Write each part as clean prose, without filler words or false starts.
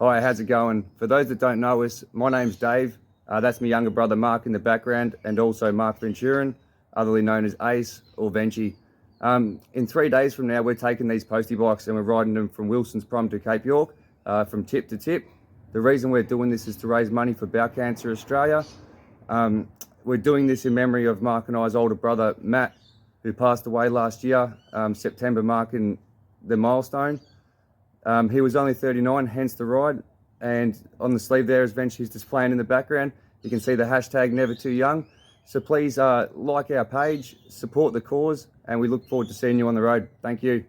Hi, how's it going? For those that don't know us, my name's Dave. That's my younger brother Mark in the background, and also Mark Venturin, otherly known as Ace or Venchi. In 3 days from now, we're taking these Postie bikes and we're riding them from Wilson's Prom to Cape York, from tip to tip. The reason we're doing this is to raise money for Bowel Cancer Australia. We're doing this in memory of Mark and I's older brother Matt, who passed away last year, September, marking the milestone. He was only 39, hence the ride. And on the sleeve there is Venchi's displaying in the background. You can see the hashtag Never Too Young. So please like our page, support the cause, and we look forward to seeing you on the road. Thank you.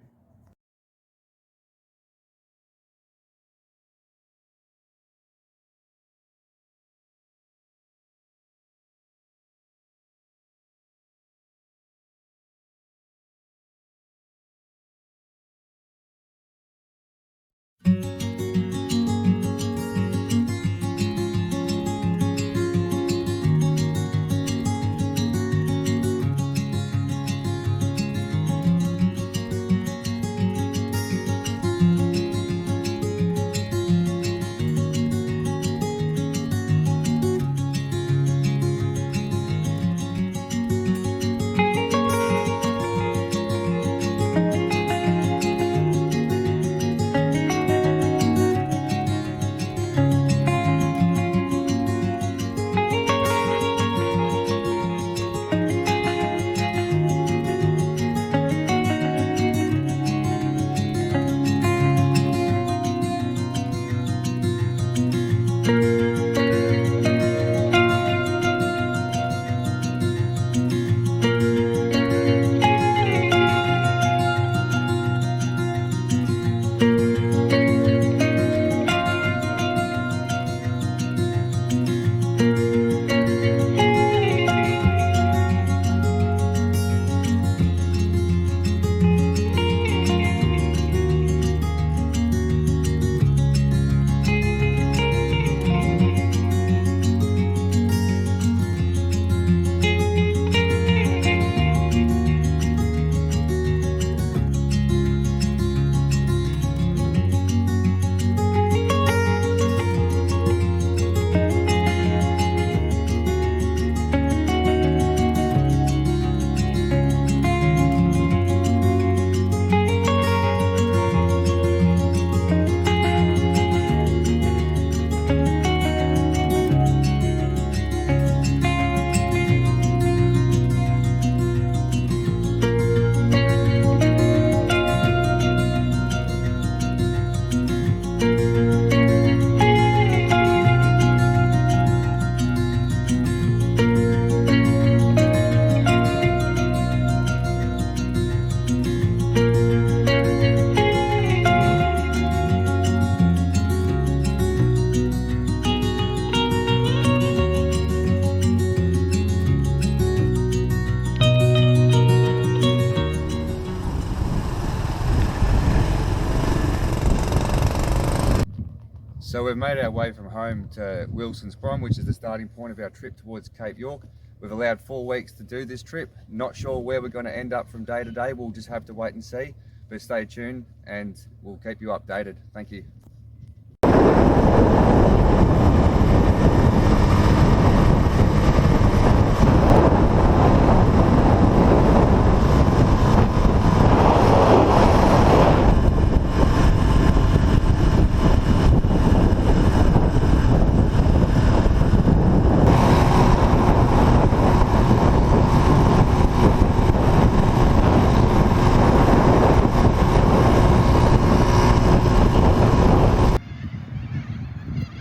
So we've made our way from home to Wilson's Prom, which is the starting point of our trip towards Cape York. We've allowed 4 weeks to do this trip. Not sure where we're going to end up from day to day. We'll just have to wait and see. But stay tuned and we'll keep you updated. Thank you.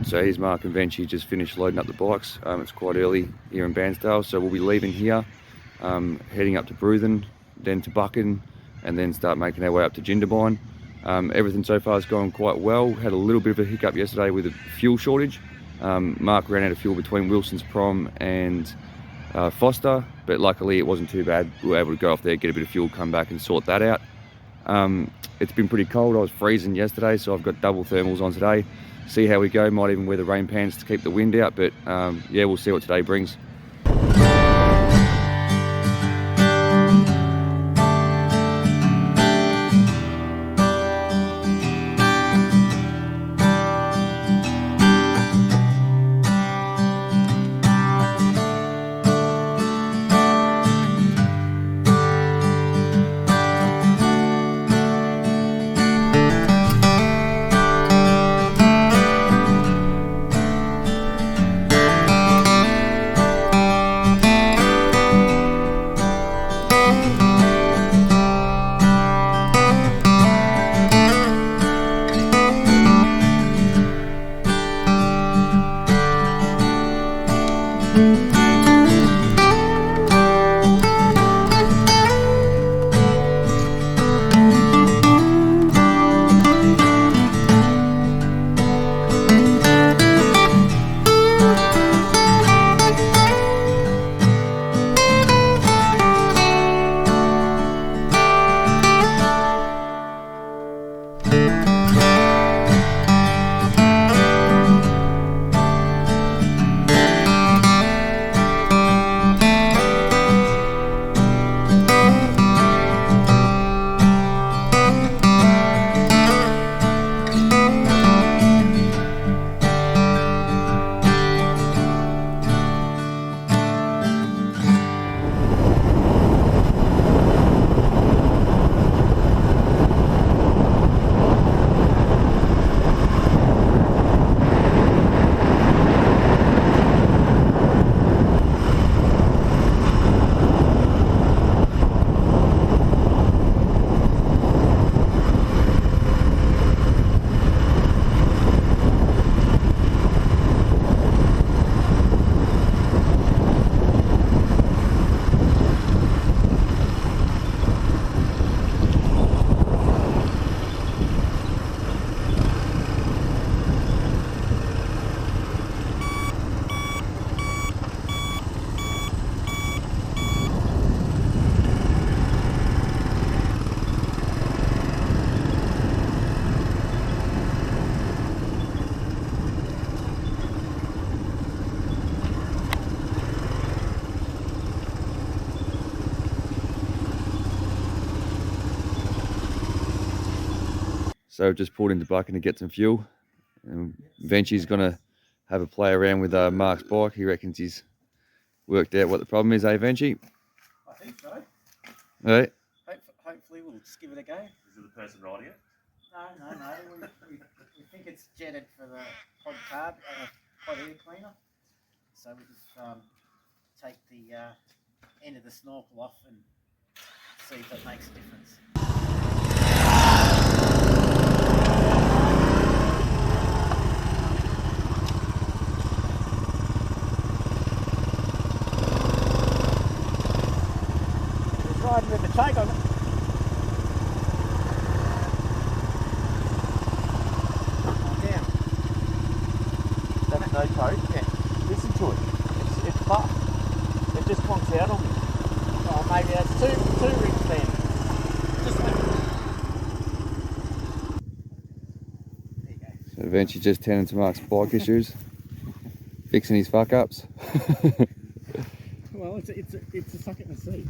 So here's Mark and Venchi just finished loading up the bikes. It's quite early here in Bairnsdale, so we'll be leaving here, heading up to Bruthen, then to Buchan, and then start making our way up to Jindabyne. Everything so far has gone quite well. Had a little bit of a hiccup yesterday with a fuel shortage. Mark ran out of fuel between Wilson's Prom and Foster, but luckily it wasn't too bad. We were able to go off there, get a bit of fuel, come back and sort that out. It's been pretty cold. I was freezing yesterday, so I've got double thermals on today. See how we go. Might even wear the rain pants to keep the wind out, but yeah, we'll see what today brings. So we've just pulled into Bucking to get some fuel. And Venchie's going to have a play around with Mark's bike. He reckons he's worked out what the problem is, eh, Venchie? I think so. Right. Hopefully we'll just give it a go. Is it the person riding it? No. We think it's jetted for the pod carb, pod air cleaner. So we just take the end of the snorkel off and see if that makes a difference. It's riding with the tank on it. No toe. Yeah. Listen to it. It's fast. It just conks out on me. Oh, maybe that's two rings then. Just a minute. There you go. So Venchie just tending to Mark's bike issues, fixing his fuck ups. Well, it's a suck it and see.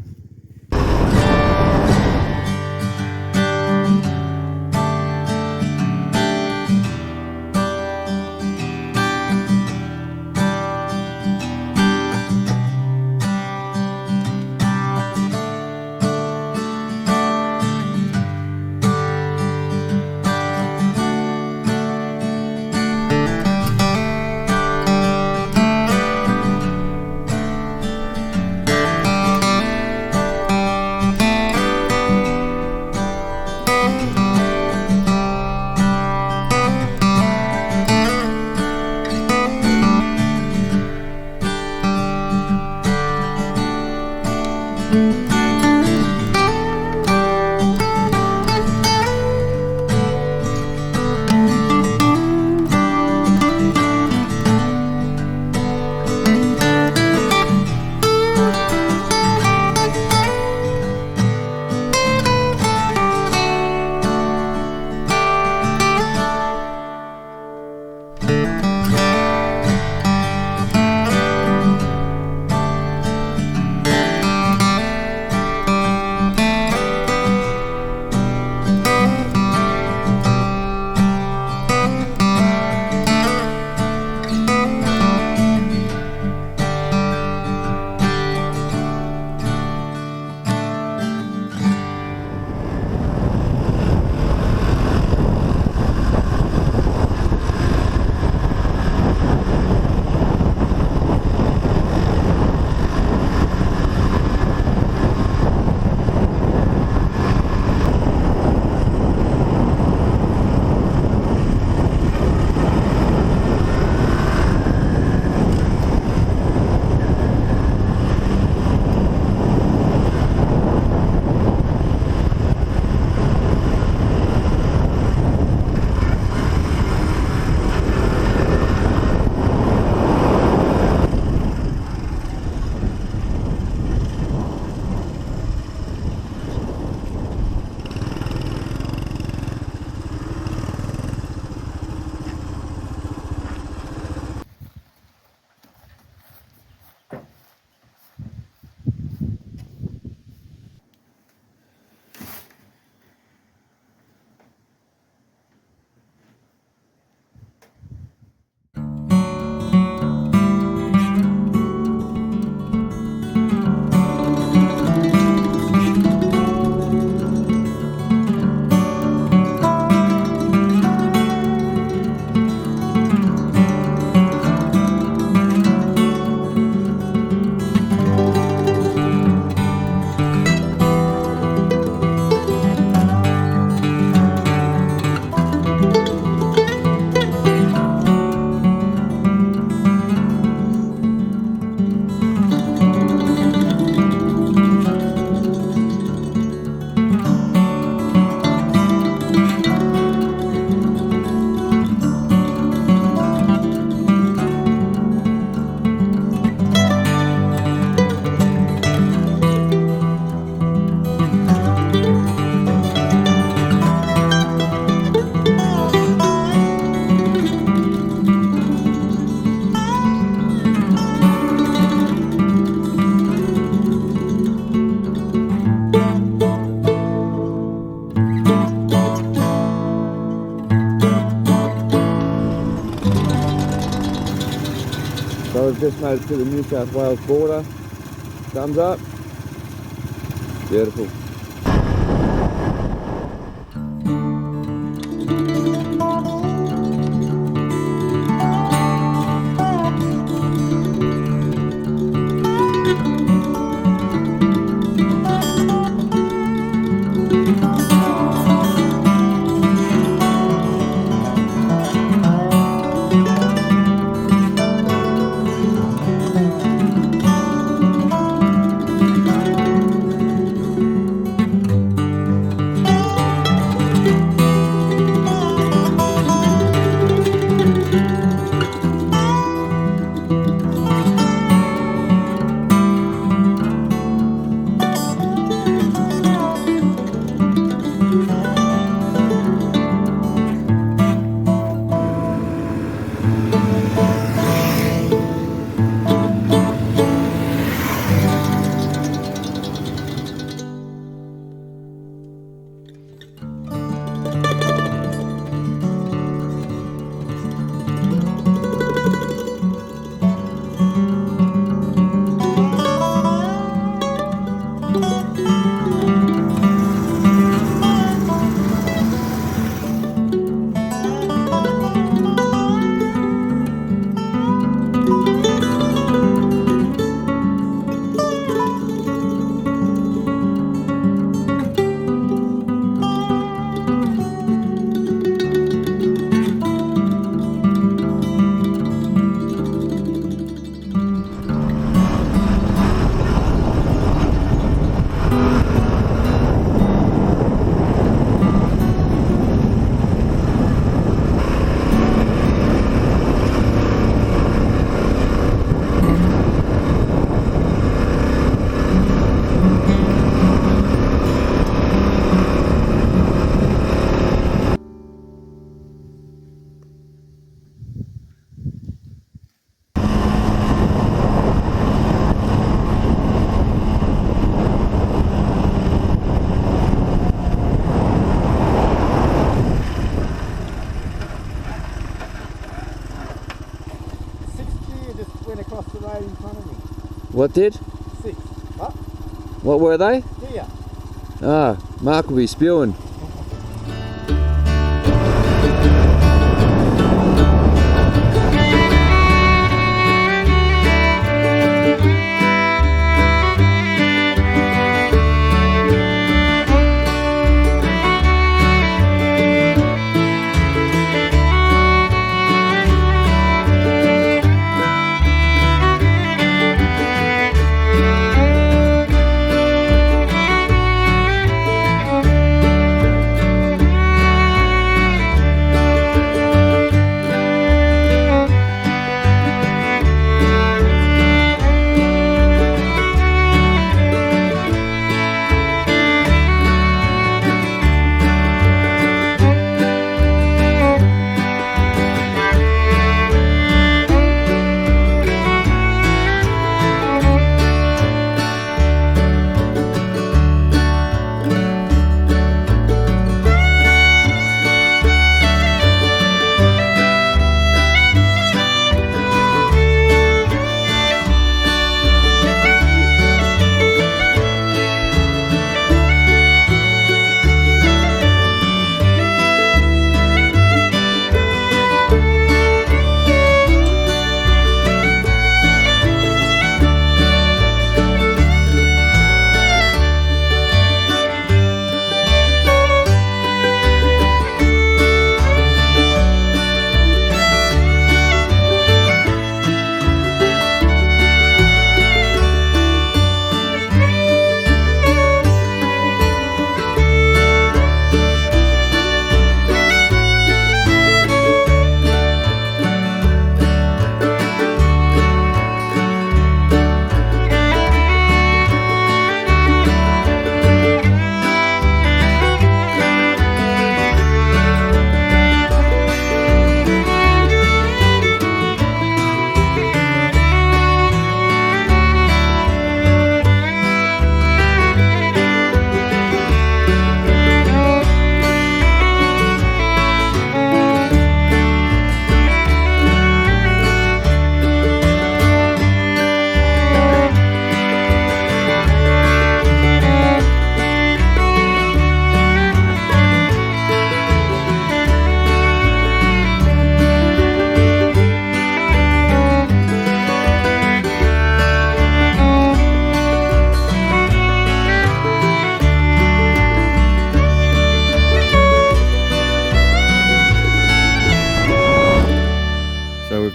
So we've just made it to the New South Wales border. Thumbs up. Beautiful. What did? 6. What? What were they? Deer. Ah, Mark will be spewing.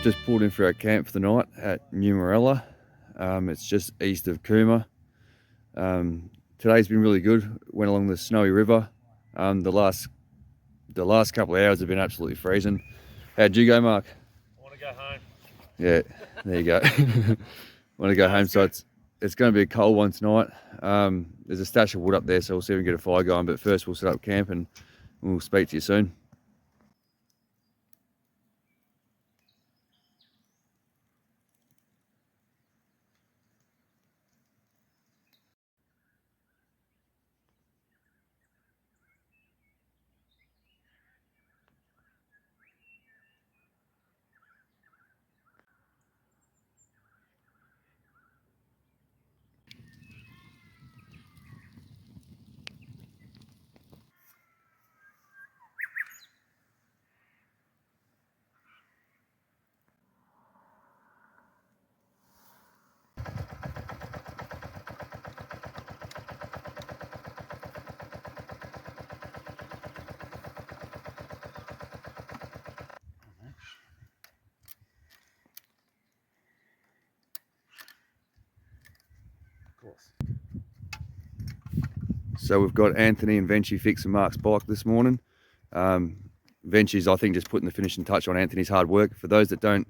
just pulled in for our camp for the night at New Morella. It's just east of Cooma. Today's been really good. Went along the Snowy River. The last couple of hours have been absolutely freezing. How'd you go, Mark? I want to go home. Yeah, there you go. Want to go home, so it's going to be a cold one tonight. There's a stash of wood up there, so we'll see if we can get a fire going. But first, we'll set up camp and we'll speak to you soon. So we've got Anthony and Venchi fixing Mark's bike this morning. Venchi's, I think, just putting the finishing touch on Anthony's hard work. For those that don't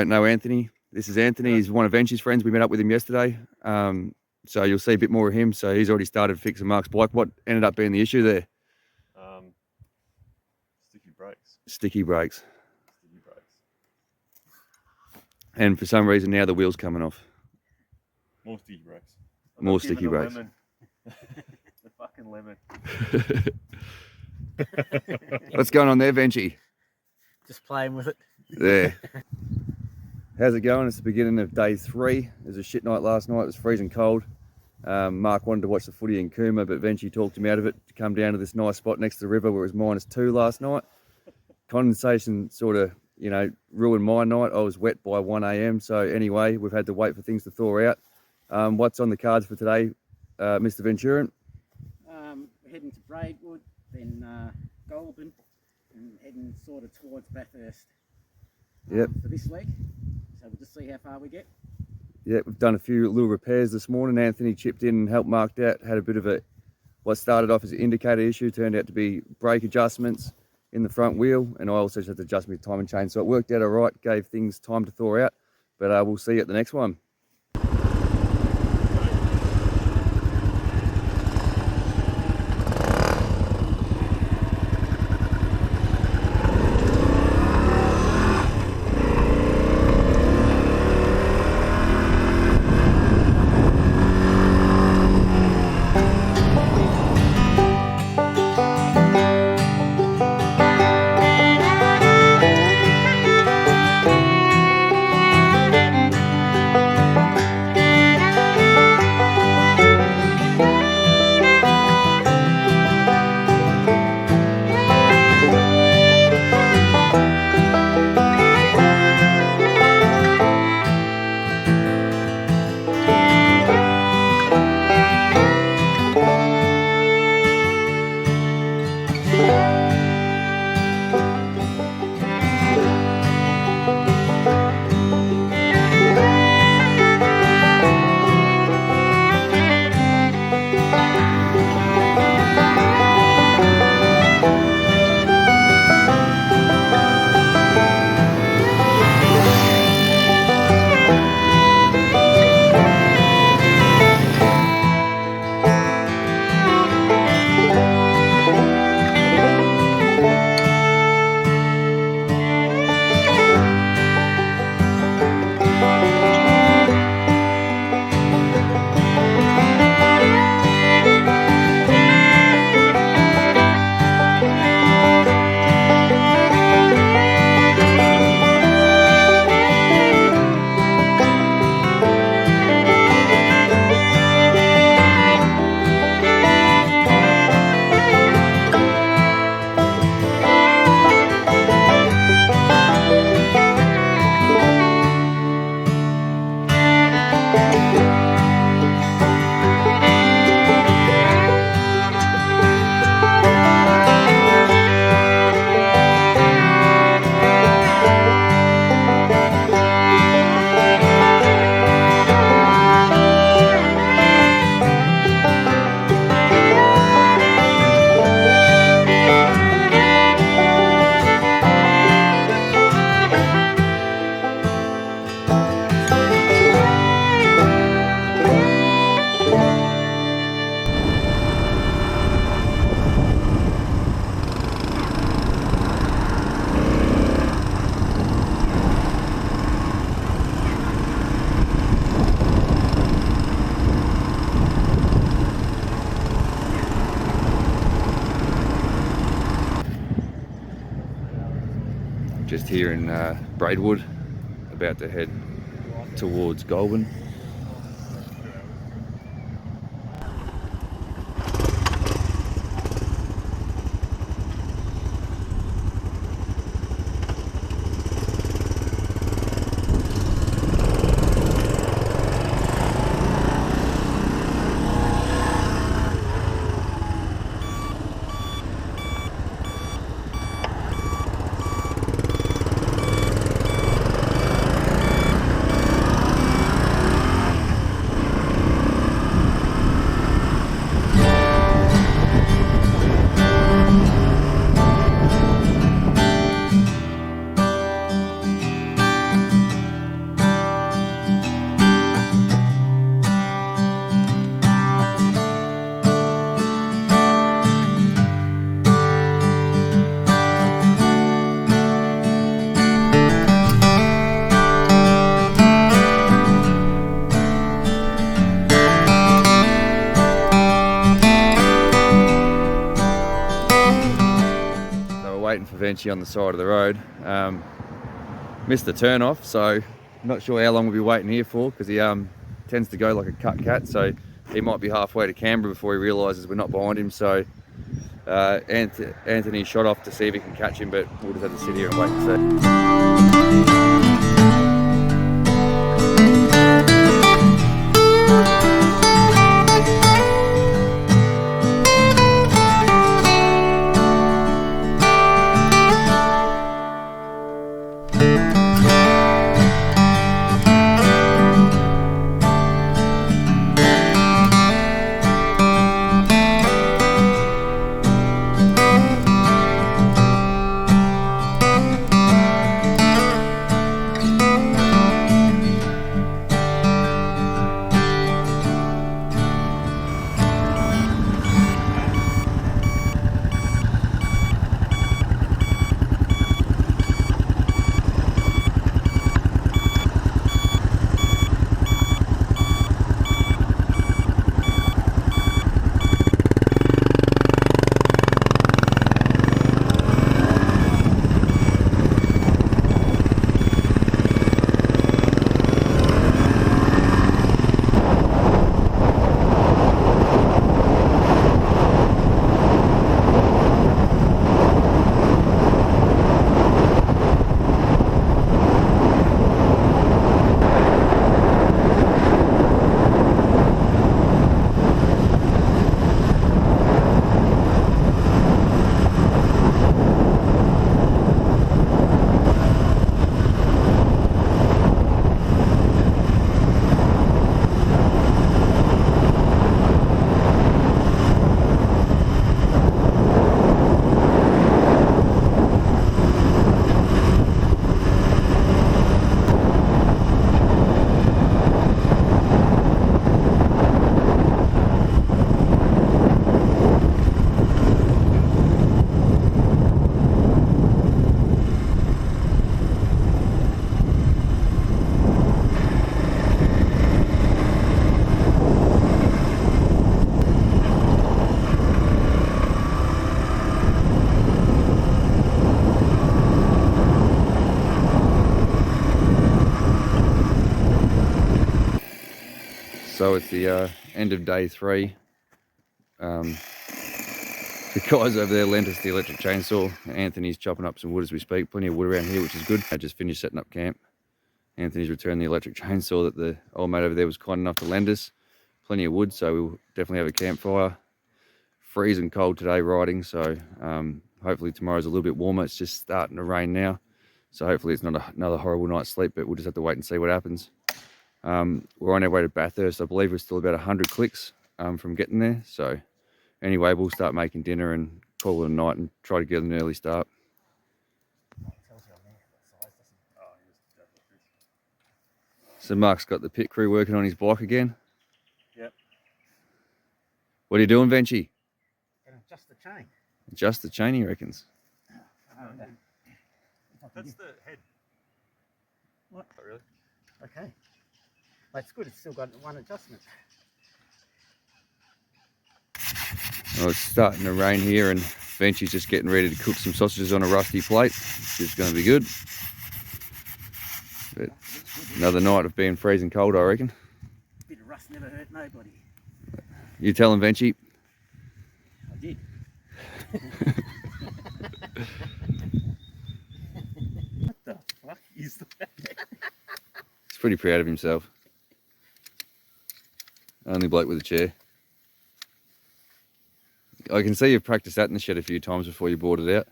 know Anthony, this is Anthony. He's one of Venchi's friends. We met up with him yesterday. So you'll see a bit more of him. So he's already started fixing Mark's bike. What ended up being the issue there? Sticky brakes. Sticky brakes. Sticky brakes. And for some reason now the wheel's coming off. More sticky brakes. More sticky brakes. Lemon. The fucking lemon. What's going on there, Venchi? Just playing with it. There. How's it going? It's the beginning of day 3. It was a shit night last night. It was freezing cold. Mark wanted to watch the footy in Cooma, but Venchi talked him out of it to come down to this nice spot next to the river where it was -2 last night. Condensation sort of, ruined my night. I was wet by 1 a.m. So anyway, we've had to wait for things to thaw out. What's on the cards for today, Mr. Venturan? We're heading to Braidwood, then Goulburn, and heading sort of towards Bathurst. Yep. For this week. So we'll just see how far we get. Yeah, we've done a few little repairs this morning. Anthony chipped in and helped Mark out. Had a bit of what started off as an indicator issue turned out to be brake adjustments in the front wheel, and I also just had to adjust my timing chain. So it worked out all right, gave things time to thaw out, but we'll see you at the next one. here in Braidwood, about to head towards Goulburn. Waiting for Venchi on the side of the road. Missed the turn off, so not sure how long we'll be waiting here for, because he tends to go like a cut cat, so he might be halfway to Canberra before he realises we're not behind him. So Anthony shot off to see if he can catch him, but we'll just have to sit here and wait and see. So it's the end of day 3. The guys over there lent us the electric chainsaw. Anthony's chopping up some wood as we speak. Plenty of wood around here, which is good. I just finished setting up camp. Anthony's returned the electric chainsaw that the old mate over there was kind enough to lend us. Plenty of wood, so we'll definitely have a campfire. Freezing cold today riding, so hopefully tomorrow's a little bit warmer. It's just starting to rain now, so hopefully it's not another horrible night's sleep, but we'll just have to wait and see what happens. We're on our way to Bathurst. I believe we're still about 100 clicks from getting there. So anyway, we'll start making dinner and call it a night and try to get an early start. So Mark's got the pit crew working on his bike again. Yep. What are you doing, Venchi? Adjust the chain. Adjust the chain, he reckons. That's the head. What? Oh, really? Okay. Well, it's good. It's still got one adjustment. Well, it's starting to rain here, and Benchy's just getting ready to cook some sausages on a rusty plate, which is going to be good. But another night of being freezing cold, I reckon. Bit of rust never hurt nobody. You tell him, Benchy. I did. What the fuck is that? He's pretty proud of himself. Only bloke with a chair. I can see you've practiced that in the shed a few times before you brought it out.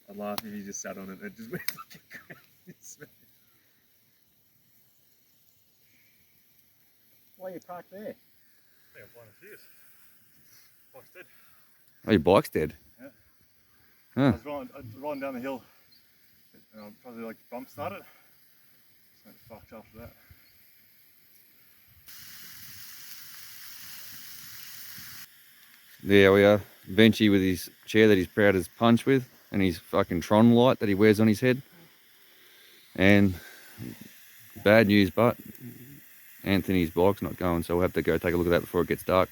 I'd laugh if he just sat on it and it just went like a crazy. Why are you parked there? Yeah, I'm flying a fuse. Bike's dead. Oh, your bike's dead? Yeah. Huh. I was riding down the hill and I probably like bump started. So it's fucked after that. There we are. Benchy with his chair that he's proud as punch with, and his fucking Tron light that he wears on his head. And bad news, but Anthony's bike's not going, so we'll have to go take a look at that before it gets dark.